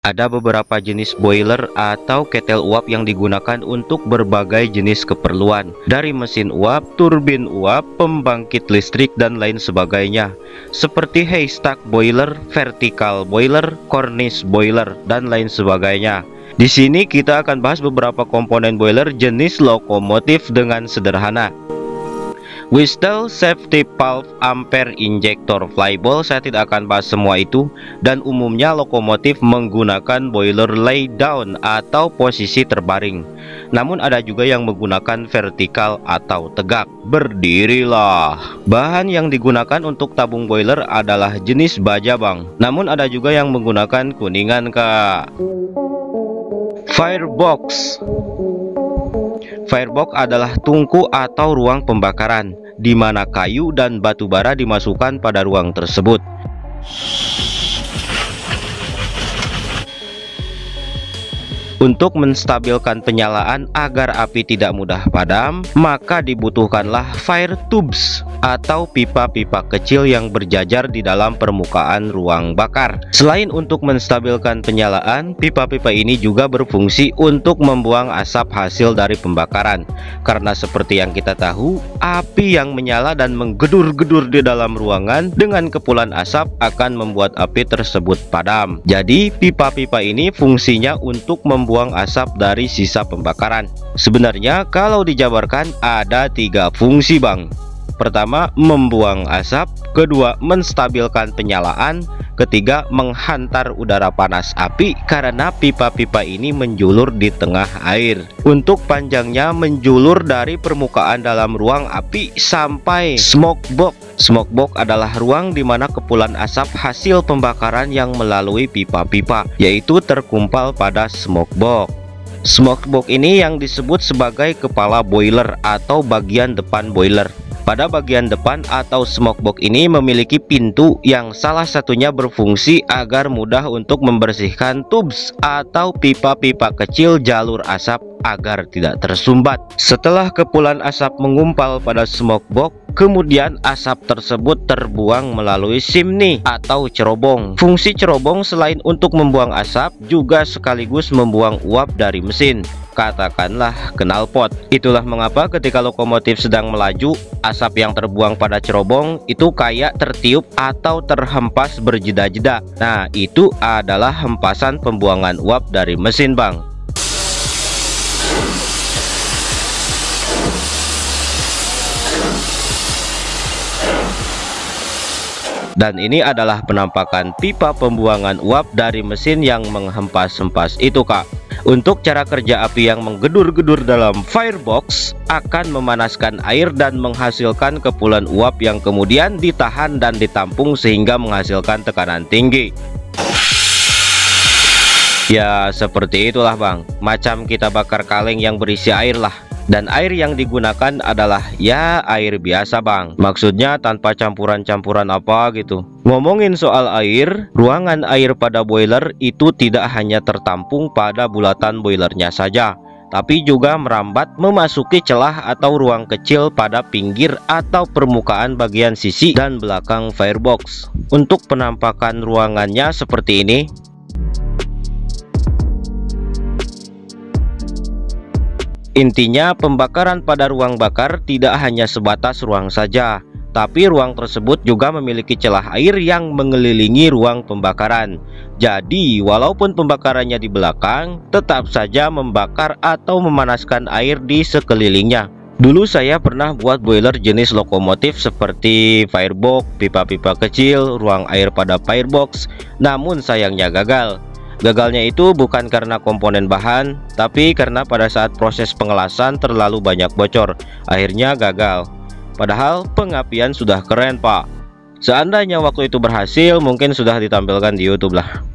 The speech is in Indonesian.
Ada beberapa jenis boiler atau ketel uap yang digunakan untuk berbagai jenis keperluan, dari mesin uap, turbin uap, pembangkit listrik, dan lain sebagainya, seperti haystack boiler, vertical boiler, cornice boiler, dan lain sebagainya. Di sini kita akan bahas beberapa komponen boiler jenis lokomotif dengan sederhana. Whistle, safety valve, ampere injector, flyball, saya tidak akan bahas semua itu. Dan umumnya lokomotif menggunakan boiler lay down atau posisi terbaring. Namun ada juga yang menggunakan vertikal atau tegak, berdirilah. Bahan yang digunakan untuk tabung boiler adalah jenis baja bang. Namun ada juga yang menggunakan kuningan kak. Firebox. Firebox adalah tungku atau ruang pembakaran, di mana kayu dan batu bara dimasukkan pada ruang tersebut. Untuk menstabilkan penyalaan agar api tidak mudah padam, maka dibutuhkanlah fire tubes atau pipa-pipa kecil yang berjajar di dalam permukaan ruang bakar. Selain untuk menstabilkan penyalaan, pipa-pipa ini juga berfungsi untuk membuang asap hasil dari pembakaran. Karena seperti yang kita tahu, api yang menyala dan menggedur-gedur di dalam ruangan dengan kepulan asap akan membuat api tersebut padam. Jadi pipa-pipa ini fungsinya untuk membuang asap dari sisa pembakaran. Sebenarnya kalau dijabarkan ada 3 fungsi bang. Pertama, membuang asap. Kedua, menstabilkan penyalaan. Ketiga, menghantar udara panas api karena pipa-pipa ini menjulur di tengah air. Untuk panjangnya menjulur dari permukaan dalam ruang api sampai smoke box. Smoke box adalah ruang di mana kepulan asap hasil pembakaran yang melalui pipa-pipa, yaitu terkumpal pada smoke box. Smoke box ini yang disebut sebagai kepala boiler atau bagian depan boiler. Pada bagian depan atau smoke box ini memiliki pintu yang salah satunya berfungsi agar mudah untuk membersihkan tubes atau pipa-pipa kecil jalur asap agar tidak tersumbat. Setelah kepulan asap mengumpal pada smoke box, kemudian asap tersebut terbuang melalui chimney atau cerobong. Fungsi cerobong selain untuk membuang asap juga sekaligus membuang uap dari mesin, katakanlah knalpot. Itulah mengapa ketika lokomotif sedang melaju, asap yang terbuang pada cerobong itu kayak tertiup atau terhempas berjeda-jeda. Nah, itu adalah hempasan pembuangan uap dari mesin bang. Dan ini adalah penampakan pipa pembuangan uap dari mesin yang menghempas-hempas itu kak. Untuk cara kerja api yang menggedur-gedur dalam firebox akan memanaskan air dan menghasilkan kepulan uap yang kemudian ditahan dan ditampung sehingga menghasilkan tekanan tinggi. Ya seperti itulah bang, macam kita bakar kaleng yang berisi air lah. Dan air yang digunakan adalah ya air biasa bang, maksudnya tanpa campuran-campuran apa gitu. Ngomongin soal air, ruangan air pada boiler itu tidak hanya tertampung pada bulatan boilernya saja, tapi juga merambat memasuki celah atau ruang kecil pada pinggir atau permukaan bagian sisi dan belakang firebox. Untuk penampakan ruangannya seperti ini. Intinya pembakaran pada ruang bakar tidak hanya sebatas ruang saja, tapi ruang tersebut juga memiliki celah air yang mengelilingi ruang pembakaran. Jadi walaupun pembakarannya di belakang, tetap saja membakar atau memanaskan air di sekelilingnya. Dulu saya pernah buat boiler jenis lokomotif seperti firebox, pipa-pipa kecil, ruang air pada firebox, namun sayangnya gagal. Gagalnya itu bukan karena komponen bahan, tapi karena pada saat proses pengelasan terlalu banyak bocor. Akhirnya gagal. Padahal pengapian sudah keren pak. Seandainya waktu itu berhasil, mungkin sudah ditampilkan di YouTube lah.